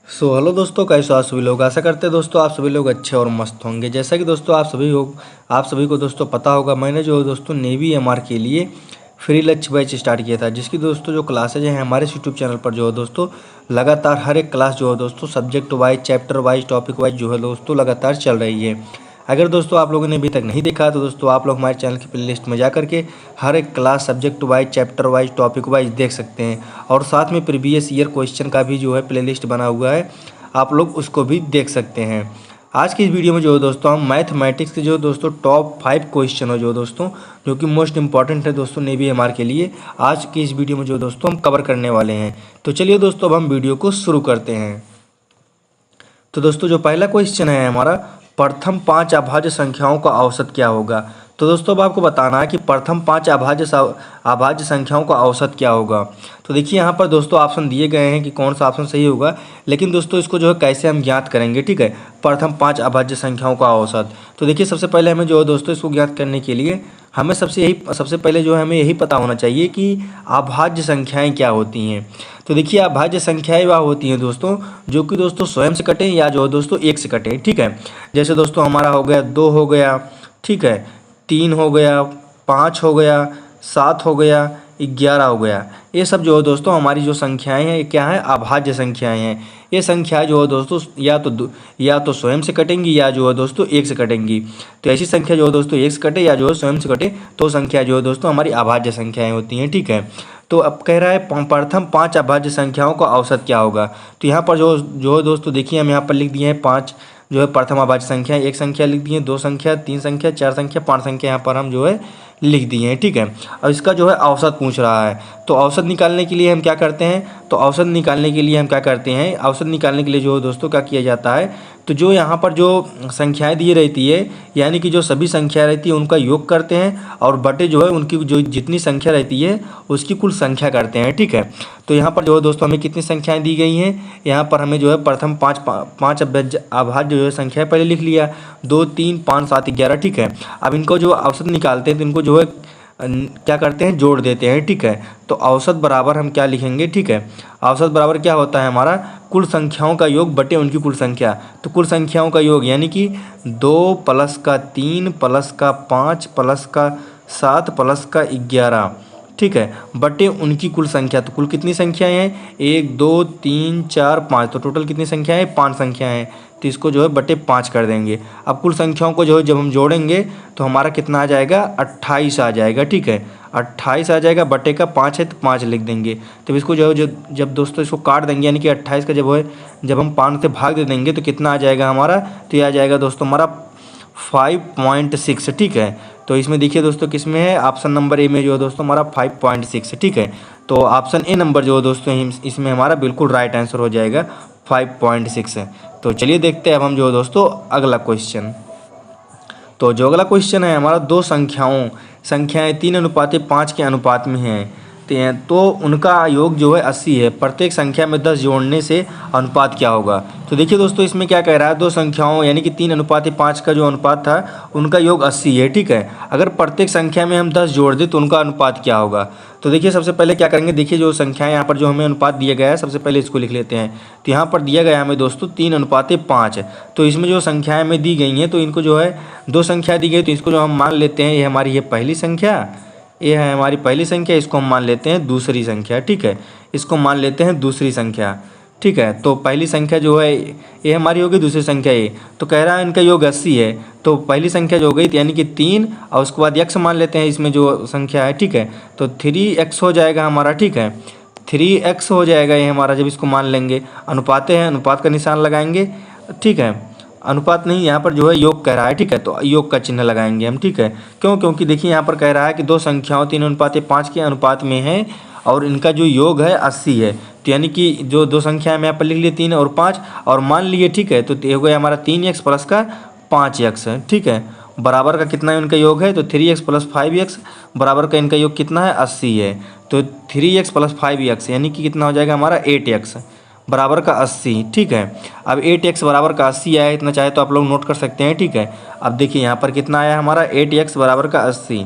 Hello दोस्तों, कैसे हो आप सभी लोग। आशा करते हैं दोस्तों आप सभी लोग अच्छे और मस्त होंगे। जैसा कि दोस्तों आप सभी को दोस्तों पता होगा, मैंने जो दोस्तों नेवी एमआर के लिए फ्री लक्ष्य बैच स्टार्ट किया था, जिसकी दोस्तों जो क्लासेज हैं हमारे यूट्यूब चैनल पर जो है दोस्तों लगातार हर एक क्लास जो है दोस्तों subject wise, chapter wise, topic wise जो है दोस्तों लगातार चल रही है। अगर दोस्तों आप लोगों ने अभी तक नहीं देखा तो दोस्तों आप लोग हमारे चैनल की प्लेलिस्ट में जा करके हर एक class subject wise, chapter wise, topic wise देख सकते हैं। और साथ में प्रीवियस ईयर क्वेश्चन का भी जो है प्लेलिस्ट बना हुआ है, आप लोग उसको भी देख सकते हैं। आज की इस वीडियो में जो है दोस्तों हम मैथमेटिक्स के जो दोस्तों टॉप 5 क्वेश्चन हो जो कि मोस्ट इंपॉर्टेंट है दोस्तों नेवी एमआर के लिए, आज की इस वीडियो में जो दोस्तों हम कवर करने वाले हैं। तो चलिए दोस्तों अब हम वीडियो को शुरू करते हैं। तो दोस्तों जो पहला क्वेश्चन है हमारा, प्रथम 5 अभाज्य संख्याओं का औसत क्या होगा। तो दोस्तों अब आपको बताना है कि प्रथम 5 अभाज्य संख्याओं का औसत क्या होगा। तो देखिए यहाँ पर दोस्तों ऑप्शन दिए गए हैं कि कौन सा ऑप्शन सही होगा, लेकिन दोस्तों इसको जो है कैसे हम ज्ञात करेंगे। ठीक है, प्रथम 5 अभाज्य संख्याओं का औसत। तो देखिए सबसे पहले हमें जो है दोस्तों इसको ज्ञात करने के लिए हमें सबसे पहले जो है हमें यही पता होना चाहिए कि अभाज्य संख्याएँ क्या होती हैं। तो देखिए अभाज्य संख्याएँ वह होती हैं दोस्तों जो कि दोस्तों स्वयं से कटें या जो है दोस्तों 1 से कटें। ठीक है, जैसे दोस्तों हमारा हो गया 2 हो गया, ठीक है, 3 हो गया, 5 हो गया, 7 हो गया, 11 हो गया। ये सब जो है दोस्तों हमारी जो संख्याएं हैं ये क्या है, अभाज्य संख्याएं हैं। ये संख्या जो है दोस्तों या तो स्वयं से कटेंगी या जो है दोस्तों 1 से कटेंगी। तो ऐसी संख्या जो है दोस्तों 1 से कटे या जो है स्वयं से कटे तो संख्या जो है दोस्तों हमारी अभाज्य संख्याएं होती हैं। ठीक है, तो अब कह रहा है प्रथम 5 अभाज्य संख्याओं का औसत क्या होगा। तो यहाँ पर जो है दोस्तों देखिए हम यहाँ पर लिख दिए हैं 5 जो है प्रथम अभाज्य संख्या, 1 संख्या लिख दिए, 2 संख्या, 3 संख्या, 4 संख्या, 5 संख्या यहाँ पर हम जो है लिख दिए हैं। ठीक है, अब इसका जो है औसत पूछ रहा है। तो औसत निकालने के लिए हम क्या करते हैं, औसत निकालने के लिए जो दोस्तों क्या किया जाता है, तो जो यहाँ पर जो संख्याएं दी रहती है यानी कि जो सभी संख्या रहती है उनका योग करते हैं और बटे जो है उनकी जो जितनी संख्या रहती है उसकी कुल संख्या करते हैं। ठीक है, तो यहाँ पर जो है दोस्तों हमें कितनी संख्याएं दी गई हैं, यहाँ पर हमें जो है प्रथम 5 अभाज्य जो है संख्याएं पहले लिख लिया, 2, 3, 5, 7, 11। ठीक है, अब इनको जो औसत निकालते हैं तो इनको जो है क्या करते हैं, जोड़ देते हैं। ठीक है, तो औसत बराबर हम क्या लिखेंगे, ठीक है, औसत बराबर क्या होता है हमारा, कुल संख्याओं का योग बटे उनकी कुल संख्या। तो कुल संख्याओं का योग यानी कि 2 + का 3 + का 5 + का 7 + का 11, ठीक है, बटे उनकी कुल संख्या। तो कुल कितनी संख्याएं हैं, 1, 2, 3, 4, 5, तो टोटल कितनी संख्याएं हैं, 5 संख्याएं हैं। तो इसको जो है बटे 5 कर देंगे। अब कुल संख्याओं को जो है जब हम जोड़ेंगे तो हमारा कितना आ जाएगा, 28 आ जाएगा। ठीक है, 28 आ जाएगा, बटे का 5 है तो 5 लिख देंगे। तो इसको जो है जब दोस्तों इसको काट देंगे यानी कि 28 का जब हम 5 से भाग दे देंगे तो कितना आ जाएगा हमारा, तो ये आ जाएगा दोस्तों हमारा 5.6। ठीक है, तो इसमें देखिए दोस्तों किस में है, ऑप्शन नंबर ए में जो है दोस्तों हमारा 5.6। ठीक है, तो ऑप्शन ए नंबर जो है दोस्तों इसमें हमारा बिल्कुल राइट आंसर हो जाएगा, 5.6 है। तो चलिए देखते हैं अब हम जो है दोस्तों अगला क्वेश्चन। तो जो अगला क्वेश्चन है हमारा, दो संख्याएं 3:5 के अनुपात में हैं तो उनका योग जो है 80 है, प्रत्येक संख्या में 10 जोड़ने से अनुपात क्या होगा। तो देखिए दोस्तों इसमें क्या कह रहा है, दो संख्याओं यानी कि 3:5 का जो अनुपात था उनका योग 80 है। ठीक है, अगर प्रत्येक संख्या में हम 10 जोड़ दें तो उनका अनुपात क्या होगा। तो देखिए सबसे पहले क्या करेंगे, देखिए जो संख्याएं यहाँ पर जो हमें अनुपात दिया गया है सबसे पहले इसको लिख लेते हैं। तो यहाँ पर दिया गया हमें दोस्तों 3:5। तो इसमें जो संख्याएं हमें दी गई हैं तो इनको जो है दो संख्या दी गई तो इसको जो हम मान लेते हैं ये हमारी ये पहली संख्या, ये है हमारी पहली संख्या, इसको हम मान लेते हैं दूसरी संख्या। ठीक है, इसको मान लेते हैं दूसरी संख्या। ठीक है, तो पहली संख्या जो है ये हमारी होगी, दूसरी संख्या ये। तो कह रहा है इनका योग 80 है, तो पहली संख्या जो हो गई यानी कि 3 और उसके बाद x मान लेते हैं इसमें जो संख्या है। ठीक है, तो 3x हो जाएगा हमारा। ठीक है, 3x हो जाएगा ये हमारा जब इसको मान लेंगे। अनुपात है, अनुपात का निशान लगाएंगे। ठीक है, अनुपात नहीं, यहाँ पर जो है योग कह रहा है। ठीक है, तो योग का चिन्ह लगाएंगे हम। ठीक है, क्योंकि देखिए यहाँ पर कह रहा है कि दो संख्याओं 3:5 के अनुपात में है और इनका जो योग है 80 है। तो यानी कि जो दो संख्या में यहाँ पर लिख लिए 3 और 5 और मान लिए। ठीक है, तो ये हो गया हमारा 3x + का 5x है। ठीक है, बराबर का कितना है इनका योग है, तो 3x + 5x बराबर का इनका योग कितना है, 80 है। तो 3x + 5x यानी कि कितना हो जाएगा हमारा 8x बराबर का 80। ठीक है, अब 8x बराबर का 80 आया, इतना चाहे तो आप लोग नोट कर सकते हैं। ठीक है, अब देखिए यहाँ पर कितना आया हमारा 8x बराबर का 80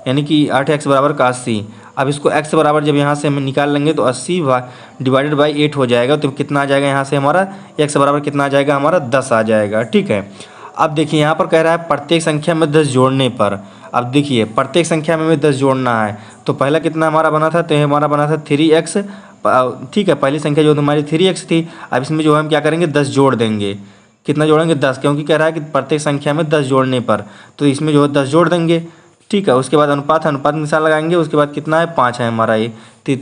यानी कि 8x बराबर का 80। अब इसको x बराबर जब यहाँ से हम निकाल लेंगे तो 80 डिवाइडेड बाई 8 हो जाएगा। तो कितना आ जाएगा यहाँ से हमारा x बराबर कितना आ जाएगा हमारा 10 आ जाएगा। ठीक है, अब देखिए यहाँ पर कह रहा है प्रत्येक संख्या में 10 जोड़ने पर। अब देखिए प्रत्येक संख्या में हमें 10 जोड़ना है। तो पहला कितना हमारा बना था, तो हमारा बना था 3x। ठीक है, पहली संख्या जो हमारी 3x थी। अब इसमें जो हम क्या करेंगे 10 जोड़ देंगे। कितना जोड़ेंगे 10, क्योंकि कह रहा है कि प्रत्येक संख्या में 10 जोड़ने पर, तो इसमें जो है 10 जोड़ देंगे। ठीक है, उसके बाद अनुपात निशान लगाएंगे। उसके बाद कितना है 5 है हमारा ये, तो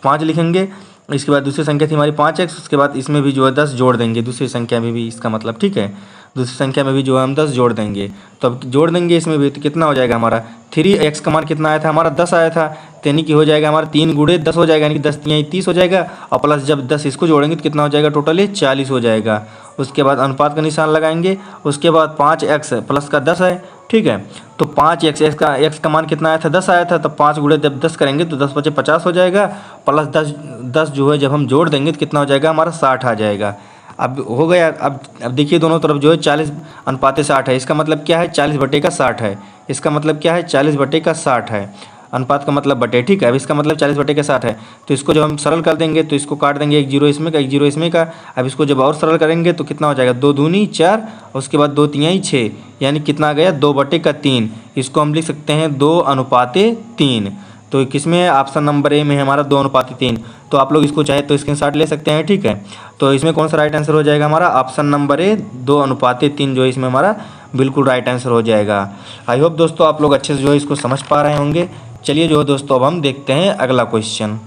5 लिखेंगे। इसके बाद दूसरी संख्या थी हमारी 5x। उसके बाद इसमें भी जो है 10 जोड़ देंगे, दूसरी संख्या में भी, इसका मतलब ठीक है दूसरी संख्या में भी जो है हम 10 जोड़ देंगे। तो अब जोड़ देंगे इसमें भी, तो कितना हो जाएगा हमारा 3x का मान कितना आया था हमारा 10 आया था। तो यानी कि हो जाएगा हमारा 3 गुणे 10 हो जाएगा, यानी कि 10 3 30 हो जाएगा। और प्लस जब 10 इसको जोड़ेंगे तो कितना हो जाएगा टोटली 40 हो जाएगा। उसके बाद अनुपात का निशान लगाएंगे। उसके बाद 5x प्लस का 10 है। ठीक है, तो 5x x का मान कितना आया था 10 आया था। तो 5 गुणे जब 10 करेंगे तो 10 बचे 50 हो जाएगा। प्लस 10 जो है जब हम जोड़ देंगे तो कितना हो जाएगा हमारा 60 आ जाएगा। अब हो गया। अब देखिए दोनों तरफ जो है 40 अनुपात 60 है। इसका मतलब क्या है 40 बटे का 60 है। इसका मतलब क्या है 40 बटे का 60 है। अनुपात का मतलब बटे। ठीक है, अब इसका मतलब 40 बटे का 60 है। तो इसको जब हम सरल कर देंगे तो इसको काट देंगे, 1 0 इसमें का 1 0 इसमें का। अब इसको जब और सरल करेंगे तो कितना हो जाएगा 2 दूनी 4, उसके बाद 2 तिहाई 6, यानी कितना आ गया 2 बटे का 3। इसको हम लिख सकते हैं 2 अनुपाते 3। तो किसमें है ऑप्शन नंबर ए में है हमारा 2 अनुपात 3। तो आप लोग इसको चाहे तो स्क्रीनशॉट ले सकते हैं। ठीक है, तो इसमें कौन सा राइट आंसर हो जाएगा हमारा ऑप्शन नंबर ए 2 अनुपात 3 जो है इसमें हमारा बिल्कुल राइट आंसर हो जाएगा। आई होप दोस्तों आप लोग अच्छे से जो है इसको समझ पा रहे होंगे। चलिए जो है दोस्तों अब हम देखते हैं अगला क्वेश्चन।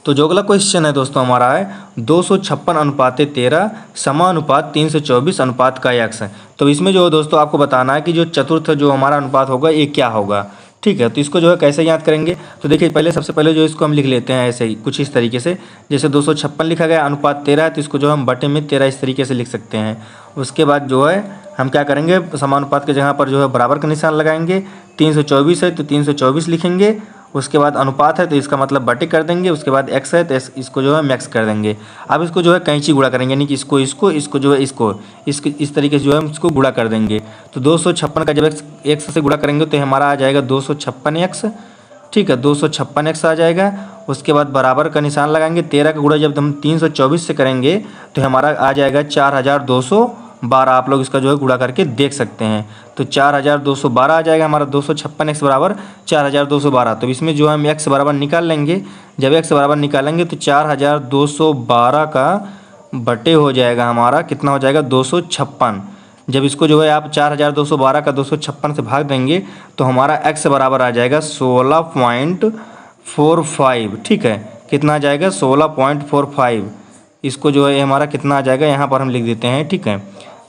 तो जो अगला क्वेश्चन है दोस्तों हमारा है 256 अनुपात 13 समानुपात 324 अनुपात का x है। तो इसमें जो है दोस्तों आपको बताना है कि जो चतुर्थ जो हमारा अनुपात होगा ये क्या होगा। ठीक है, तो इसको जो है कैसे याद करेंगे, तो देखिए पहले सबसे पहले जो इसको हम लिख लेते हैं ऐसे ही कुछ इस तरीके से। जैसे 256 लिखा गया, अनुपात 13 है, तो इसको जो हम बटे में 13 इस तरीके से लिख सकते हैं। उसके बाद जो है हम क्या करेंगे समानुपात के जगह पर जो है बराबर का निशान लगाएंगे। 324 है तो 324 लिखेंगे। उसके बाद अनुपात है तो इसका मतलब बटे कर देंगे। उसके बाद x है तो इसको जो है मैक्स कर देंगे। अब इसको जो है कैंची गुणा करेंगे, यानी कि इसको जो है इसको इस तरीके से जो है हम इसको गुणा कर देंगे। तो 256 का जब x से गुणा करेंगे तो हमारा आ जाएगा 256x। ठीक है, 256x आ जाएगा। उसके बाद बराबर का निशान लगाएंगे। 13 का गुणा जब हम 324 से करेंगे तो हमारा आ जाएगा 4212। आप लोग इसका जो है गुणा करके देख सकते हैं। तो 4212 आ जाएगा हमारा 256x बराबर 4212। तो इसमें जो हम x बराबर निकाल लेंगे। जब x बराबर निकालेंगे तो 4212 का बटे हो जाएगा हमारा कितना हो जाएगा 256। जब इसको जो है आप 4212 का 256 से भाग देंगे तो हमारा x बराबर आ जाएगा 16.45। ठीक है, कितना आ जाएगा 16.45। इसको जो है हमारा कितना आ जाएगा यहाँ पर हम लिख देते हैं। ठीक है,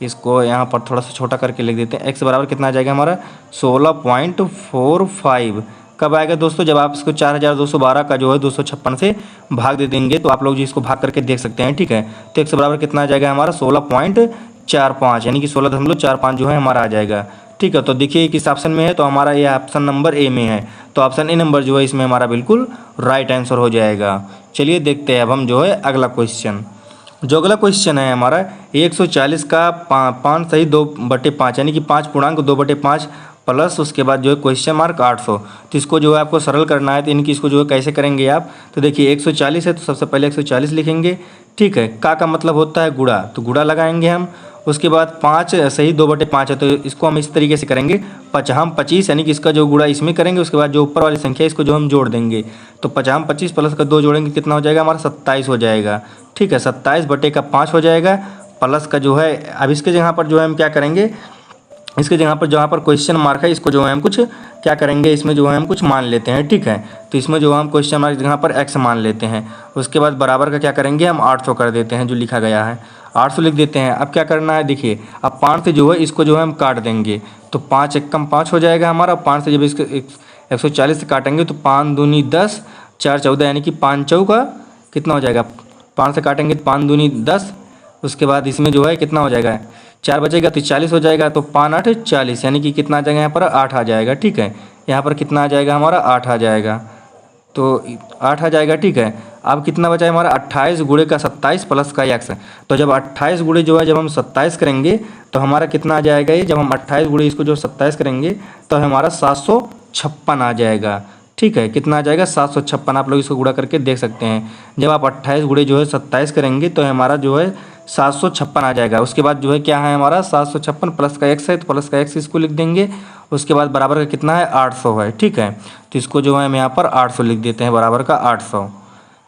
इसको यहाँ पर थोड़ा सा छोटा करके लिख देते हैं। x बराबर कितना आ जाएगा हमारा 16.45। कब आएगा दोस्तों, जब आप इसको 4212 का जो है 256 से भाग दे देंगे। तो आप लोग जी इसको भाग करके देख सकते हैं। ठीक है, तो x बराबर कितना आ जाएगा हमारा 16.45, यानी कि 16.45 जो है हमारा आ जाएगा। ठीक है, तो देखिए किस ऑप्शन में है, तो हमारा ये ऑप्शन नंबर ए में है। तो ऑप्शन ए नंबर जो है इसमें हमारा बिल्कुल राइट आंसर हो जाएगा। चलिए देखते हैं अब हम जो है अगला क्वेश्चन। जो अगला क्वेश्चन है हमारा 140 का 5 सही 2/5, यानी कि 5 पूर्णांक 2/5 प्लस उसके बाद जो है क्वेश्चन मार्क 800। तो इसको जो है आपको सरल करना है। तो इनकी इसको जो है कैसे करेंगे आप, तो देखिए 140 है तो सबसे पहले 140 लिखेंगे। ठीक है, का मतलब होता है गुणा, तो गुणा लगाएंगे हम। उसके बाद 5 सही 2/5 है तो इसको हम इस तरीके से करेंगे 5×25, यानी कि इसका जो गुणा इसमें करेंगे। उसके बाद जो ऊपर वाली संख्या है इसको जो हम जोड़ देंगे। तो 5×25 प्लस का 2 जोड़ेंगे कितना हो जाएगा हमारा 27 हो जाएगा। ठीक है, 27/5 हो जाएगा। प्लस का जो है अब इसके जगह पर जो है हम क्या करेंगे, इसके जगह पर जहाँ पर क्वेश्चन मार्क है इसको जो है हम कुछ क्या करेंगे, इसमें जो है हम कुछ मान लेते हैं। ठीक है, तो इसमें जो हम क्वेश्चन मार्क जगह पर x मान लेते हैं। उसके बाद बराबर का क्या करेंगे हम 800 कर देते हैं, जो लिखा गया है 800 लिख देते हैं। अब क्या करना है, देखिए अब 5 से जो है इसको जो है हम काट देंगे। तो 5 एकम 5 हो जाएगा हमारा। 5 से जब इसको 140 से काटेंगे तो 5 दूनी 10, 4 14, यानी कि 5 चौका कितना हो जाएगा, 5 से काटेंगे तो 5 दूनी 10। उसके बाद इसमें जो है कितना हो जाएगा 4 बचेगा तो 40 हो जाएगा। तो 5 8 40, यानी कि कितना आ जाएगा यहाँ पर 8 आ जाएगा। ठीक है, यहाँ पर कितना आ जाएगा हमारा 8 आ जाएगा। तो 8 आ जाएगा। ठीक है, अब कितना बचा है हमारा 28 गुणे का 27 प्लस का x। तो जब 28 गुणे जो है जब हम 27 करेंगे तो हमारा कितना आ जाएगा ये, जब हम 28 गुणे इसको जो 27 करेंगे तो हमारा 756 आ जाएगा। ठीक है, कितना आ जाएगा 756। आप लोग इसको गुणा करके देख सकते हैं। जब आप 28 गुणे जो है 27 करेंगे तो हमारा जो है 756 आ जाएगा। उसके बाद जो है क्या है हमारा 756 प्लस का x है, तो प्लस का x इसको लिख देंगे। उसके बाद बराबर का कितना है 800 है। ठीक है, तो इसको जो है हम यहाँ पर 800 लिख देते हैं, बराबर का 800।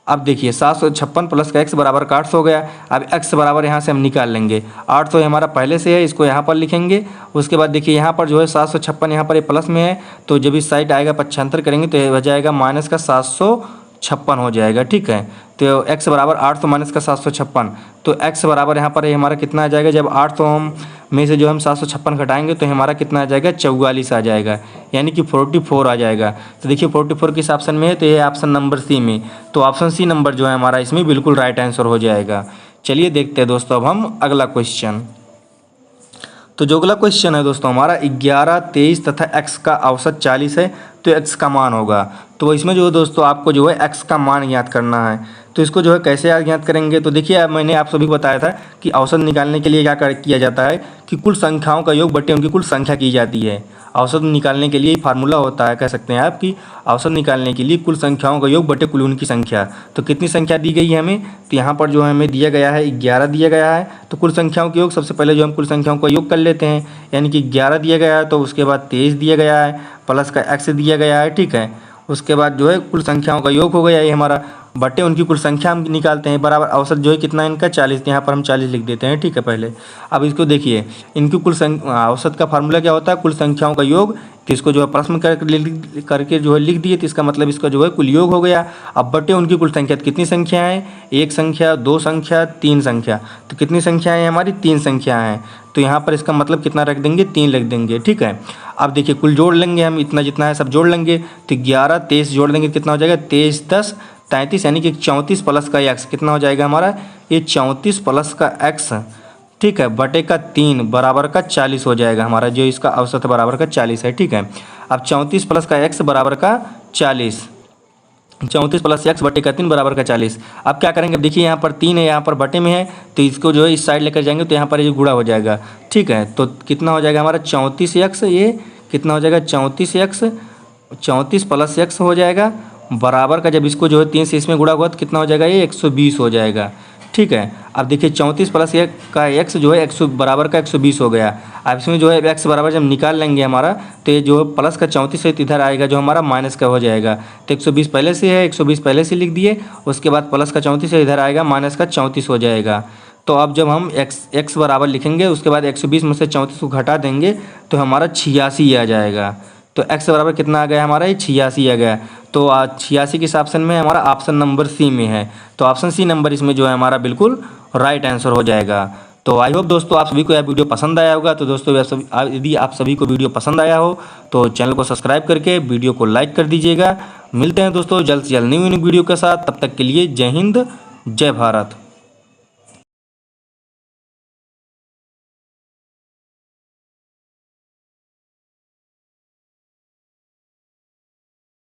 अब देखिए 756 प्लस का x बराबर का 800 हो गया। अब x बराबर यहाँ से हम निकाल लेंगे, 800 हमारा पहले से है, इसको यहाँ पर लिखेंगे। उसके बाद देखिए यहाँ पर जो है 756 यहाँ पर ये प्लस में है, तो जब इस साइड आएगा 75 करेंगे तो ये हो जाएगा माइनस का 756 हो जाएगा। ठीक है, तो x बराबर 800 माइनस का 756, तो x बराबर यहाँ पर हमारा कितना आ जाएगा, जब 800 हम में से जो हम 756 घटाएंगे तो हमारा कितना आ जाएगा 44 आ जाएगा, यानी कि 44 आ जाएगा। तो देखिए 44 किस ऑप्शन में है, तो ये ऑप्शन नंबर सी में। तो ऑप्शन सी नंबर जो है हमारा इसमें बिल्कुल राइट आंसर हो जाएगा। चलिए देखते हैं दोस्तों अब हम अगला क्वेश्चन। तो जो अगला क्वेश्चन है दोस्तों हमारा 11, 23 तथा x का औसत 40 है, तो x का मान होगा। तो इसमें जो है दोस्तों आपको जो है x का मान ज्ञात करना है। तो इसको जो है कैसे ज्ञात करेंगे, तो देखिए मैंने आप सभी को बताया था कि औसत निकालने के लिए क्या किया जाता है कि कुल संख्याओं का योग बटे उनकी कुल संख्या की जाती है। औसत निकालने के लिए फार्मूला होता है, कह सकते हैं आप कि औसत निकालने के लिए कुल संख्याओं का योग बटे कुल उनकी संख्या। तो कितनी संख्या दी गई है हमें, तो यहाँ पर जो है हमें दिया गया है 11 दिया गया है। तो कुल संख्याओं के योग सबसे पहले जो हम कुल संख्याओं का योग कर लेते हैं, यानी कि 11 दिया गया है, तो उसके बाद 23 दिया गया है, प्लस का x दिया गया है। ठीक है, उसके बाद जो है कुल संख्याओं का योग हो गया ये हमारा, बटे उनकी कुल संख्या हम निकालते हैं, बराबर औसत जो है कितना इनका 40, यहाँ पर हम 40 लिख देते हैं। ठीक है, पहले अब इसको देखिए इनकी कुल औसत का फार्मूला क्या होता है, कुल संख्याओं का योग। तो इसको जो है प्रश्न करके जो है लिख दिए, तो इसका मतलब इसका जो है कुल योग हो गया। अब बटे उनकी कुल संख्या, तो कितनी संख्या है, 1 संख्या, 2 संख्या, 3 संख्या। तो कितनी संख्या है हमारी, 3 संख्या है। तो यहाँ पर इसका मतलब कितना रख देंगे, 3 लिख देंगे। ठीक है, अब देखिए कुल जोड़ लेंगे हम, इतना जितना है सब जोड़ लेंगे। तो 11, 23 जोड़ देंगे कितना हो जाएगा 23, 10, 33, यानी कि 34 प्लस का x कितना हो जाएगा हमारा, ये 34 प्लस का x, ठीक है, बटे का 3 बराबर का 40 हो जाएगा हमारा, जो इसका औसत बराबर का 40 है। ठीक है, अब 34 प्लस का x बराबर का 40, 34 प्लस x बटे का 3 बराबर का 40। अब क्या करेंगे, देखिए यहाँ पर 3 है, यहाँ पर बटे में है, तो इसको जो है इस साइड लेकर जाएंगे तो यहाँ पर ये गुणा हो जाएगा। ठीक है, तो कितना हो जाएगा हमारा 34x, ये कितना हो जाएगा 34x, 34 प्लस x हो जाएगा, बराबर का जब इसको जो है 3 से इसमें गुणा हुआ तो कितना हो जाएगा, ये 120 हो जाएगा। ठीक है, अब देखिए 34 प्लस का x जो है 100 बराबर का 120 हो गया। अब इसमें जो है x बराबर जब निकाल लेंगे हमारा, तो ये जो प्लस का 34 है इधर आएगा, जो हमारा माइनस का हो जाएगा। तो 120 पहले से है, 120 पहले से लिख दिए, उसके बाद प्लस का 34 है इधर आएगा, माइनस का 34 हो जाएगा। तो अब जब हम x बराबर लिखेंगे, उसके बाद 120 में से 34 को घटा देंगे तो हमारा 86 आ जाएगा। तो x बराबर कितना आ गया हमारा, ये 86 आ गया। तो 86 किस ऑप्शन में है हमारा, ऑप्शन नंबर सी में है। तो ऑप्शन सी नंबर इसमें जो है हमारा बिल्कुल राइट आंसर हो जाएगा। तो आई होप दोस्तों आप सभी को यह वीडियो पसंद आया होगा। तो दोस्तों यदि आप सभी को वीडियो पसंद आया हो तो चैनल को सब्सक्राइब करके वीडियो को लाइक कर दीजिएगा। मिलते हैं दोस्तों जल्द से जल्द न्यू वीडियो के साथ, तब तक के लिए जय हिंद, जय भारत।